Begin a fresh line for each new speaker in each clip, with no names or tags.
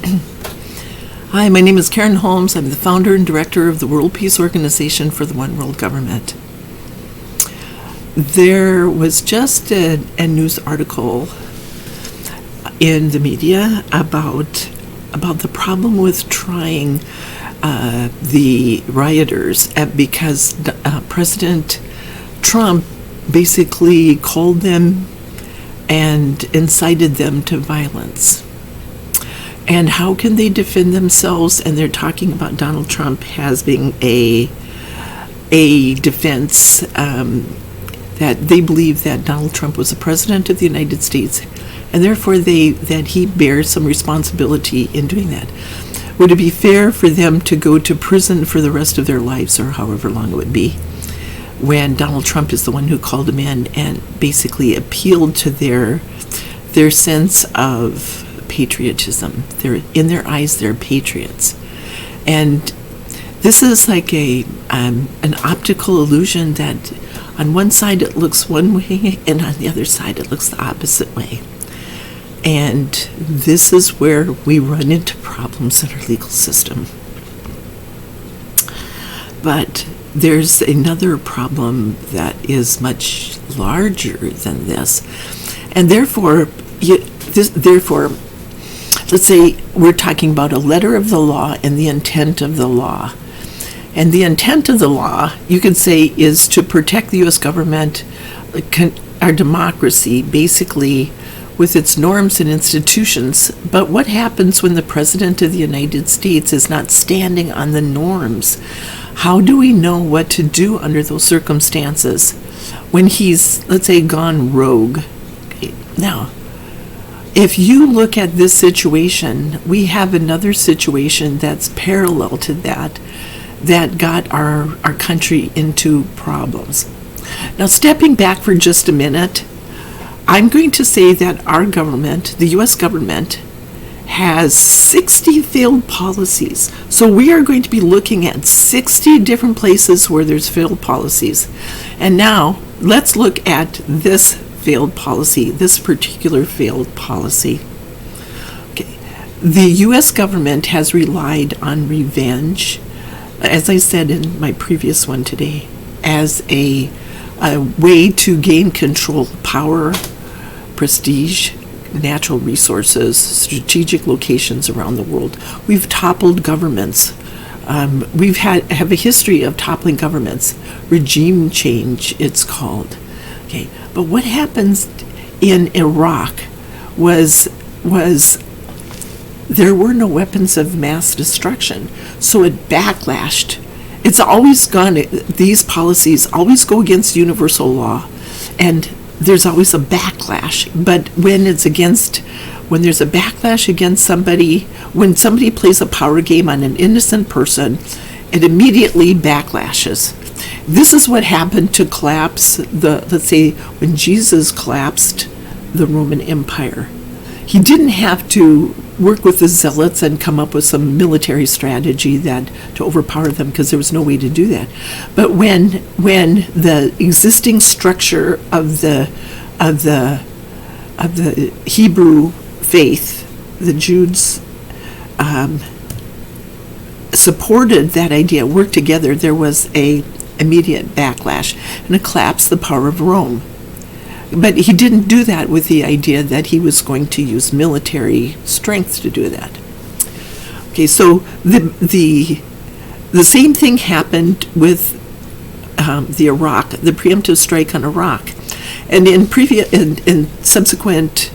Hi, my name is Karen Holmes. I'm the founder and director of the World Peace Organization for the One World Government. There was just a news article in the media about the problem with trying the rioters because President Trump basically called them and incited them to violence. And how can they defend themselves? And they're talking about Donald Trump as being a defense, that they believe that Donald Trump was the president of the United States, and therefore that he bears some responsibility in doing that. Would it be fair for them to go to prison for the rest of their lives, or however long it would be, when Donald Trump is the one who called them in and basically appealed to their sense of patriotism? In their eyes, they're patriots. And this is like an optical illusion that on one side it looks one way and on the other side it looks the opposite way. And this is where we run into problems in our legal system. But there's another problem that is much larger than this. And therefore, let's say we're talking about a letter of the law and the intent of the law. And the intent of the law, you could say, is to protect the U.S. government, our democracy, basically, with its norms and institutions. But what happens when the President of the United States is not standing on the norms? How do we know what to do under those circumstances when he's, let's say, gone rogue? Okay. Now, if you look at this situation, we have another situation that's parallel to that got our country into problems. Now, stepping back for just a minute, I'm going to say that our government, the U.S. government, has 60 failed policies. So we are going to be looking at 60 different places where there's failed policies. And now, let's look at this failed policy, this particular failed policy. Okay. The U.S. government has relied on revenge, as I said in my previous one today, as a way to gain control, power, prestige, natural resources, strategic locations around the world. We've toppled governments. We've have a history of toppling governments. Regime change, it's called. Okay, but what happens in Iraq was there were no weapons of mass destruction, so it backlashed. It's always gone, these policies always go against universal law, and there's always a backlash. But when there's a backlash against somebody, when somebody plays a power game on an innocent person, it immediately backlashes. This is what happened to collapse let's say, when Jesus collapsed the Roman Empire. He didn't have to work with the zealots and come up with some military strategy to overpower them, because there was no way to do that. But when the existing structure of the Hebrew faith, the Jews, supported that idea, worked together, there was a immediate backlash and a collapse the power of Rome. But he didn't do that with the idea that he was going to use military strength to do that. Okay, so the same thing happened with the preemptive strike on Iraq, and in subsequent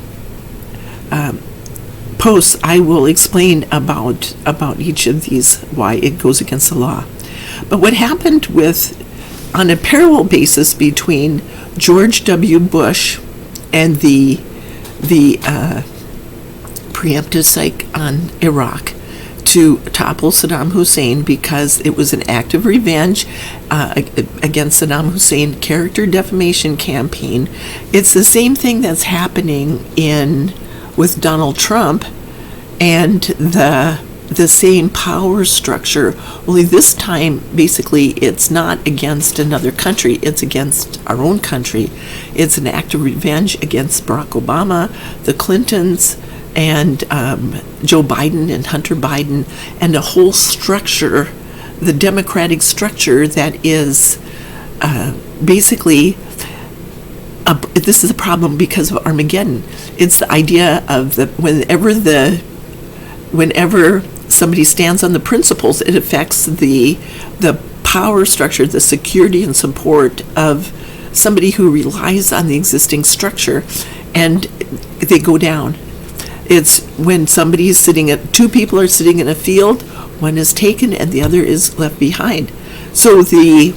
posts, I will explain about each of these, why it goes against the law. But what happened on a parallel basis between George W. Bush and the preemptive strike on Iraq to topple Saddam Hussein, because it was an act of revenge against Saddam Hussein, character defamation campaign. It's the same thing that's happening with Donald Trump and the same power structure, only this time basically it's not against another country, it's against our own country. It's an act of revenge against Barack Obama, the Clintons, Joe Biden and Hunter Biden, and a whole structure, the democratic structure that is basically, this is a problem because of Armageddon. It's the idea of whenever somebody stands on the principles, it affects the power structure, the security and support of somebody who relies on the existing structure, and they go down. It's when two people are sitting in a field, one is taken and the other is left behind. So the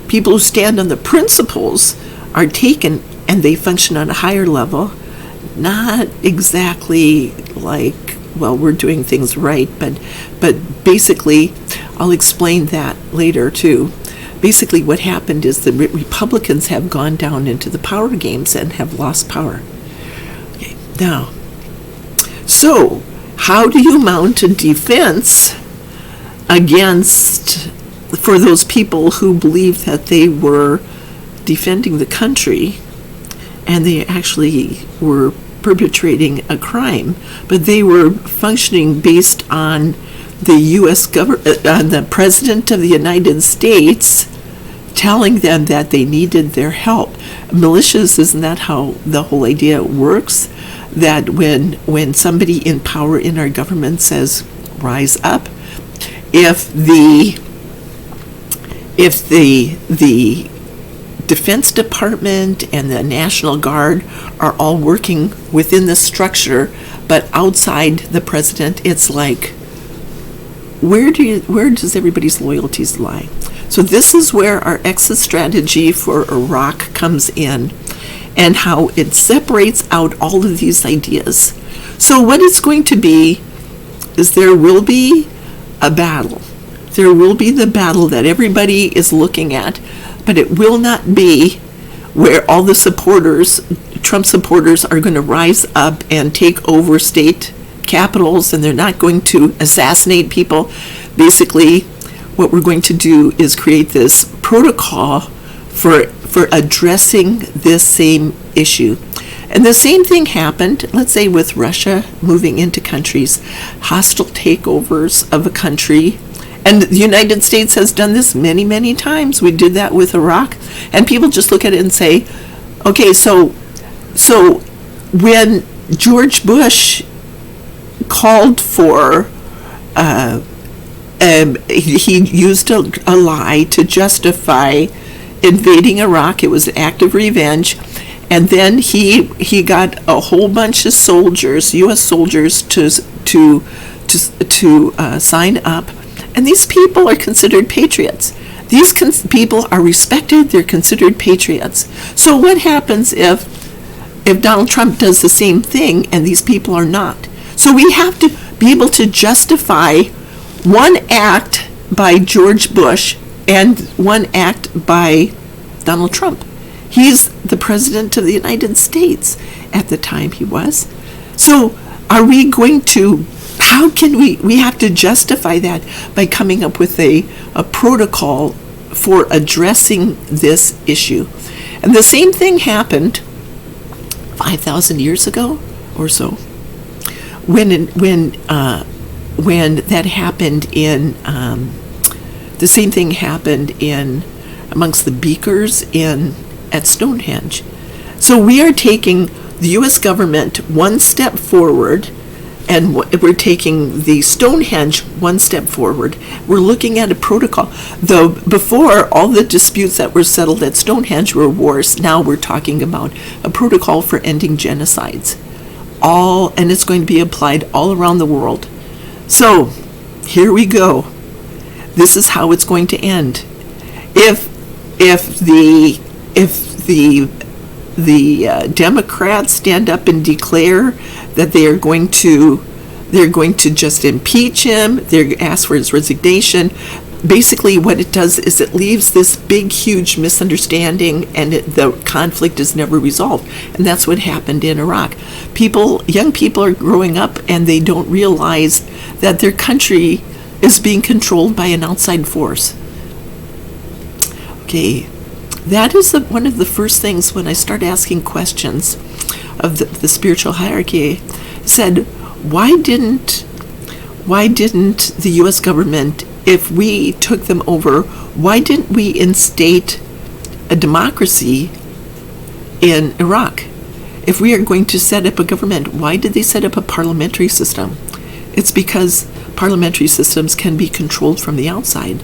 people who stand on the principles are taken and they function on a higher level, not exactly like, well, we're doing things right, but basically, I'll explain that later too. Basically what happened is the Republicans have gone down into the power games and have lost power. Okay, now, so how do you mount a defense for those people who believe that they were defending the country and they actually were perpetrating a crime, but they were functioning based on the U.S. government, on the President of the United States telling them that they needed their help. Militias, isn't that how the whole idea works? That when somebody in power in our government says, rise up, if the Defense Department and the National Guard are all working within the structure, but outside the president, it's like, where does everybody's loyalties lie? So this is where our exit strategy for Iraq comes in, and how it separates out all of these ideas. So what it's going to be is there will be a battle. There will be the battle that everybody is looking at, but it will not be where all the Trump supporters are going to rise up and take over state capitals, and they're not going to assassinate people. Basically, what we're going to do is create this protocol for addressing this same issue. And the same thing happened, let's say, with Russia moving into countries, hostile takeovers of a country. And the United States has done this many, many times. We did that with Iraq. And people just look at it and say, okay, so when George Bush called for, he used a lie to justify invading Iraq. It was an act of revenge. And then he got a whole bunch of soldiers, U.S. soldiers, to sign up. And these people are considered patriots. These people are respected. They're considered patriots. So what happens if Donald Trump does the same thing and these people are not? So we have to be able to justify one act by George Bush and one act by Donald Trump. He's the president of the United States at the time he was. So are we going to, how can we have to justify that by coming up with a protocol for addressing this issue. And the same thing happened 5,000 years ago or so, when that happened in, the same thing happened in amongst the beakers at Stonehenge. So we are taking the U.S. government one step forward, and we're taking the Stonehenge one step forward. We're looking at a protocol. Though before, all the disputes that were settled at Stonehenge were wars. Now we're talking about a protocol for ending genocides. And it's going to be applied all around the world. So here we go. This is how it's going to end. If the Democrats stand up and declare that they're going to just impeach him, they ask for his resignation. Basically, what it does is it leaves this big, huge misunderstanding, and the conflict is never resolved. And that's what happened in Iraq. Young people are growing up, and they don't realize that their country is being controlled by an outside force. Okay. That is one of the first things when I start asking questions of the spiritual hierarchy. said, why didn't the U.S. government, if we took them over, why didn't we instate a democracy in Iraq? If we are going to set up a government, why did they set up a parliamentary system? It's because parliamentary systems can be controlled from the outside.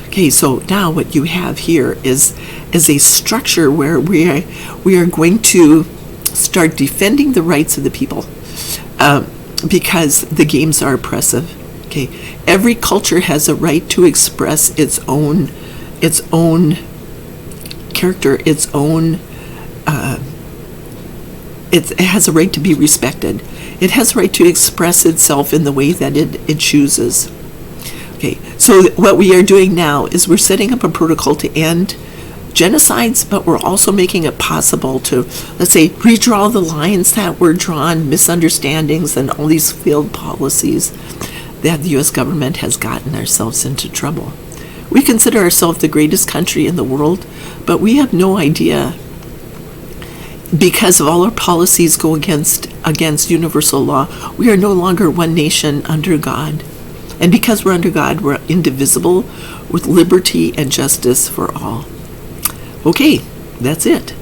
Okay, so now what you have here is a structure where we are going to start defending the rights of the people, because the games are oppressive. Okay, every culture has a right to express its own character, its own. It has a right to be respected. It has a right to express itself in the way that it chooses. Okay, so what we are doing now is we're setting up a protocol to end genocides, but we're also making it possible to, let's say, redraw the lines that were drawn, misunderstandings, and all these failed policies that the U.S. government has gotten ourselves into trouble. We consider ourselves the greatest country in the world, but we have no idea, because of all our policies go against universal law. We are no longer one nation under God. And because we're under God, we're indivisible with liberty and justice for all. Okay, that's it.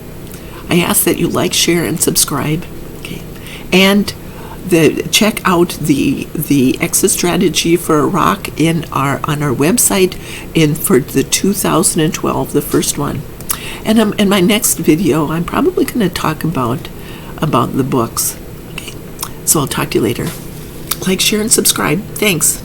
I ask that you like, share, and subscribe. Okay, and check out the exit strategy for Iraq on our website for the 2012, the first one. And in my next video, I'm probably going to talk about the books. Okay, so I'll talk to you later. Like, share, and subscribe. Thanks.